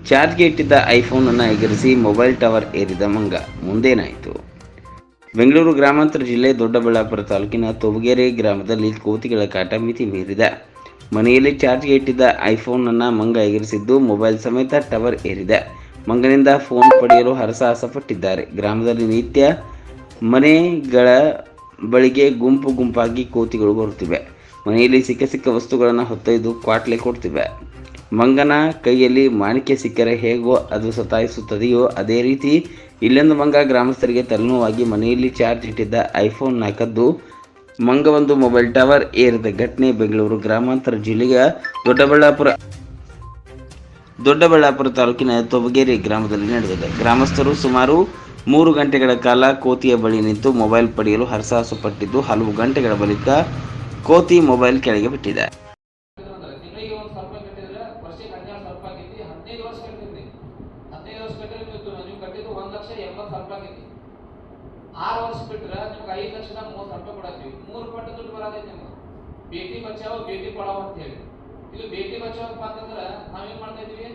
ಚಾರ್ಜ್ಗೆ ಇಟ್ಟಿದ್ದ ಐಫೋನ್ ಅನ್ನು ಎಗರಿಸಿ ಮೊಬೈಲ್ ಟವರ್ ಏರಿದ ಮಂಗ. ಮುಂದೇನಾಯಿತು? ಬೆಂಗಳೂರು ಗ್ರಾಮಾಂತರ ಜಿಲ್ಲೆ ದೊಡ್ಡಬಳ್ಳಾಪುರ ತಾಲೂಕಿನ ತೊಬಗೆರೆ ಗ್ರಾಮದಲ್ಲಿ ಕೋತಿಗಳ ಕಾಟ ಮಿತಿ ಮೀರಿದೆ. ಮನೆಯಲ್ಲಿ ಚಾರ್ಜ್ಗೆ ಇಟ್ಟಿದ್ದ ಐಫೋನ್ ಅನ್ನು ಮಂಗ ಎಗರಿಸಿದ್ದು ಮೊಬೈಲ್ ಸಮೇತ ಟವರ್ ಏರಿದೆ. ಮಂಗನಿಂದ ಫೋನ್ ಪಡೆಯಲು ಹರಸಾಹಸ ಪಟ್ಟಿದ್ದಾರೆ. ಗ್ರಾಮದಲ್ಲಿ ನಿತ್ಯ ಮನೆಗಳ ಬಳಿಗೆ ಗುಂಪು ಗುಂಪಾಗಿ ಕೋತಿಗಳು ಬರುತ್ತಿವೆ. ಮನೆಯಲ್ಲಿ ಸಿಕ್ಕ ವಸ್ತುಗಳನ್ನು ಹೊತ್ತೊಯ್ದು ಕ್ವಾಟ್ಲೆ ಕೊಡ್ತಿವೆ. ಮಂಗನ ಕೈಯಲ್ಲಿ ಮಾಣಿಕ್ಯ ಸಿಕ್ಕರೆ ಹೇಗೋ ಅದು ಸತಾಯಿಸುತ್ತದೆಯೋ ಅದೇ ರೀತಿ ಇಲ್ಲೊಂದು ಮಂಗ ಗ್ರಾಮಸ್ಥರಿಗೆ ತಲೆನೋವಾಗಿ ಮನೆಯಲ್ಲಿ ಚಾರ್ಜ್ ಇಟ್ಟಿದ್ದ ಐಫೋನ್ನ ಕದ್ದು ಮಂಗವೊಂದು ಮೊಬೈಲ್ ಟವರ್ ಏರಿದ ಘಟನೆ ಬೆಂಗಳೂರು ಗ್ರಾಮಾಂತರ ಜಿಲ್ಲೆಯ ದೊಡ್ಡಬಳ್ಳಾಪುರ ತಾಲೂಕಿನ ತೊಬಗೇರಿ ಗ್ರಾಮದಲ್ಲಿ ನಡೆದಿದೆ. ಗ್ರಾಮಸ್ಥರು ಸುಮಾರು 3 ಗಂಟೆಗಳ ಕಾಲ ಕೋತಿಯ ಬಳಿ ನಿಂತು ಮೊಬೈಲ್ ಪಡೆಯಲು ಹರಸಾಹಸ ಪಟ್ಟಿದ್ದು, ಹಲವು ಗಂಟೆಗಳ ಬಳಿಕ ಕೋತಿ ಮೊಬೈಲ್ ಕೆಳಗೆ ಬಿಟ್ಟಿದೆ. ತಿಂಗಳಿಗೆ ಒಂದು ಸ್ವಲ್ಪ ಕಟ್ಟಿದ್ರೆ ವರ್ಷಕ್ಕೆ 12,000 ಆಗೈತಿ. 15 ವರ್ಷ ಕಟ್ಟಿದ್ರಿ. 15 ವರ್ಷ ಕಟ್ಟಿದ್ರೆ ನೀವು ಕಟ್ಟಿದ್ದು 1,80,000 ಆಗೈತಿ. 6 ವರ್ಷ ಬಿಟ್ರೆ ನಿಮ್ಗೆ 5,30,000 ಕೊಡತ್ತೀವಿ. 3 ಪಟ್ಟು ದುಡ್ಡು ಬರೋದೈತಿ ನಿಮ್ಗೆ. ಬೇಟಿ ಬಚಾವ್ ಬೇಟಿ ಪಡಾವ್ ಅಂತ ಹೇಳಿ. ಇದು ಬೇಟಿ ಬಚಾವ್ ಅಂತಂದ್ರೆ ನಾವೇನ್ ಮಾಡ್ತಾ ಇದೀವಿ?